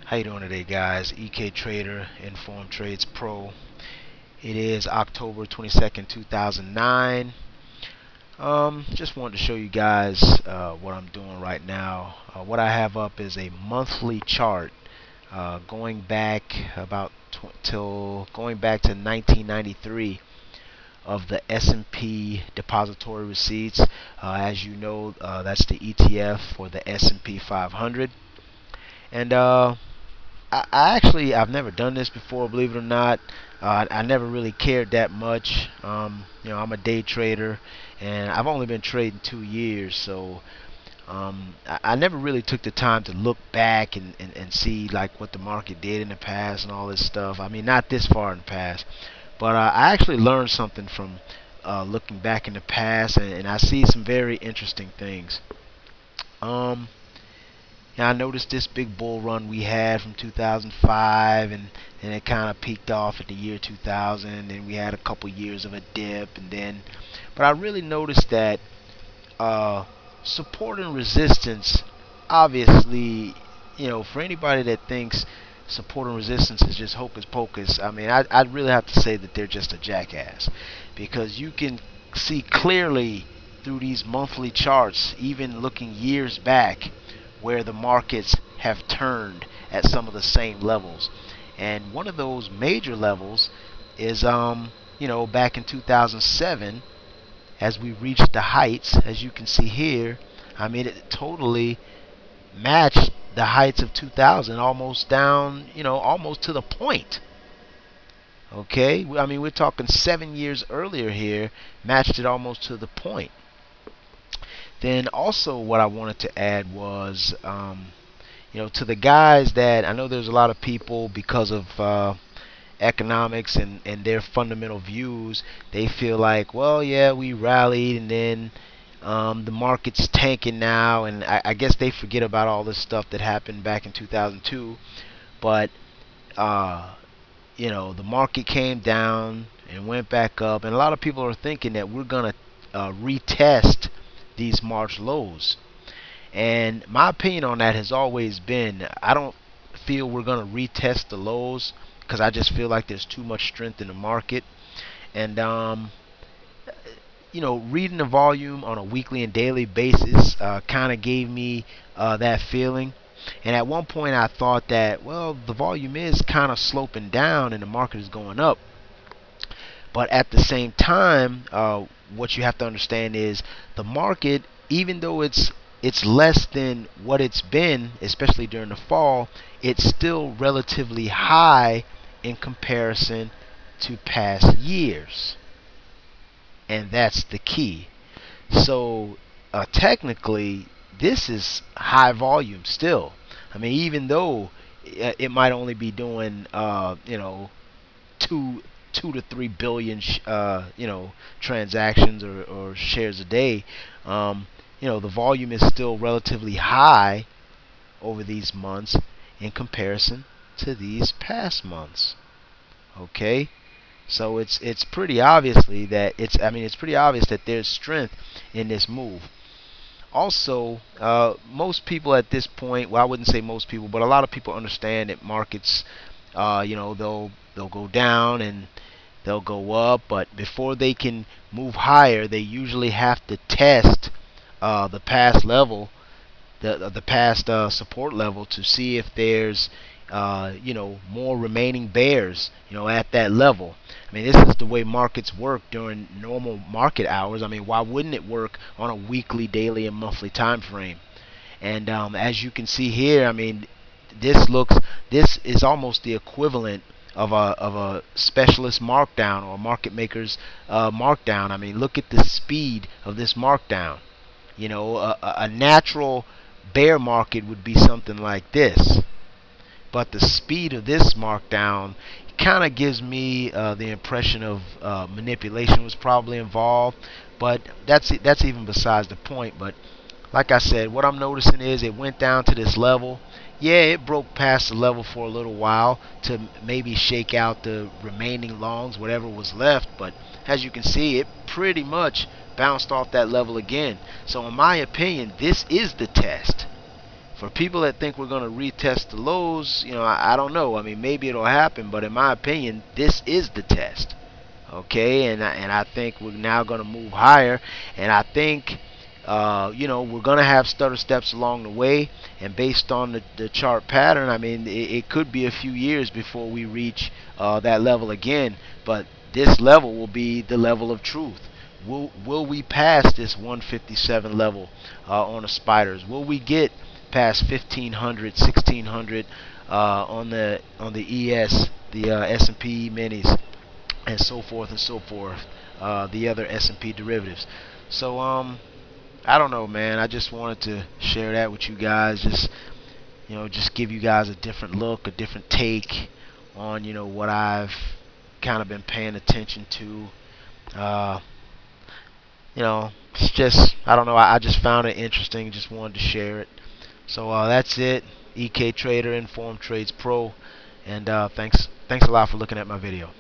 How you doing today, guys? EK Trader, Informed Trades Pro. It is October 22nd, 2009. Just wanted to show you guys what I'm doing right now. What I have up is a monthly chart going back going back to 1993 of the S&P depository receipts. As you know, that's the ETF for the S&P 500. And I've never done this before, believe it or not. I never really cared that much. I'm a day trader, and I've only been trading 2 years, so I never really took the time to look back and see like what the market did in the past and all this stuff. I mean, not this far in the past, but I actually learned something from looking back in the past, and I see some very interesting things. Um, yeah, I noticed this big bull run we had from 2005, and it kind of peaked off at the year 2000, and then we had a couple years of a dip, but I really noticed that uh, support and resistance, obviously, for anybody that thinks support and resistance is just hocus pocus, I mean, I'd really have to say that they're just a jackass, because you can see clearly through these monthly charts, even looking years back, where the markets have turned at some of the same levels. And one of those major levels is, back in 2007, as we reached the heights, as you can see here. I mean, it totally matched the heights of 2000, almost down, almost to the point. Okay, I mean, we're talking 7 years earlier here, matched it almost to the point. Then also what I wanted to add was, to the guys that I know there's a lot of people because of economics and their fundamental views, they feel like, well, yeah, we rallied and then the market's tanking now, and I guess they forget about all this stuff that happened back in 2002. But the market came down and went back up, and a lot of people are thinking that we're gonna retest these March lows. And my opinion on that has always been, I don't feel we're going to retest the lows, because I just feel like there's too much strength in the market. And reading the volume on a weekly and daily basis kind of gave me that feeling. And at one point I thought that, well, the volume is kind of sloping down and the market is going up. But at the same time, what you have to understand is the market, even though it's less than what it's been, especially during the fall, it's still relatively high in comparison to past years. And that's the key. So technically, this is high volume still. I mean, even though it might only be doing, two 2 to 3 billion transactions or shares a day, the volume is still relatively high over these months in comparison to these past months. Okay, so it's pretty obviously that it's pretty obvious that there's strength in this move. Also, most people at this point, well, I wouldn't say most people, but a lot of people understand that markets, they'll go down and they'll go up, but before they can move higher, they usually have to test the past level, the past support level, to see if there's more remaining bears at that level. I mean, this is the way markets work during normal market hours. I mean, why wouldn't it work on a weekly, daily, and monthly time frame? And as you can see here, I mean, this is almost the equivalent of a specialist markdown or a market maker's markdown. I mean, look at the speed of this markdown. A natural bear market would be something like this, but the speed of this markdown kind of gives me the impression of manipulation was probably involved, but that's even besides the point. But like I said, what I'm noticing is it went down to this level. Yeah, it broke past the level for a little while to maybe shake out the remaining longs, whatever was left, but as you can see, it pretty much bounced off that level again. So in my opinion, this is the test For people that think we're going to retest the lows, I don't know. I mean, maybe it'll happen, but in my opinion, this is the test. Okay, and I think we're now going to move higher, and I think we're going to have stutter steps along the way, and based on the chart pattern, I mean, it could be a few years before we reach that level again, but this level will be the level of truth. Will we pass this 157 level on the spiders? Will we get past 1500, 1600 on the ES, the S&P minis, and so forth and so forth, the other S&P derivatives. So I don't know, man. I just wanted to share that with you guys. Just give you guys a different look, a different take on what I've kind of been paying attention to. Uh, it's just, I don't know. I just found it interesting. Just wanted to share it. So that's it. EK Trader, Informed Trades Pro, and thanks a lot for looking at my video.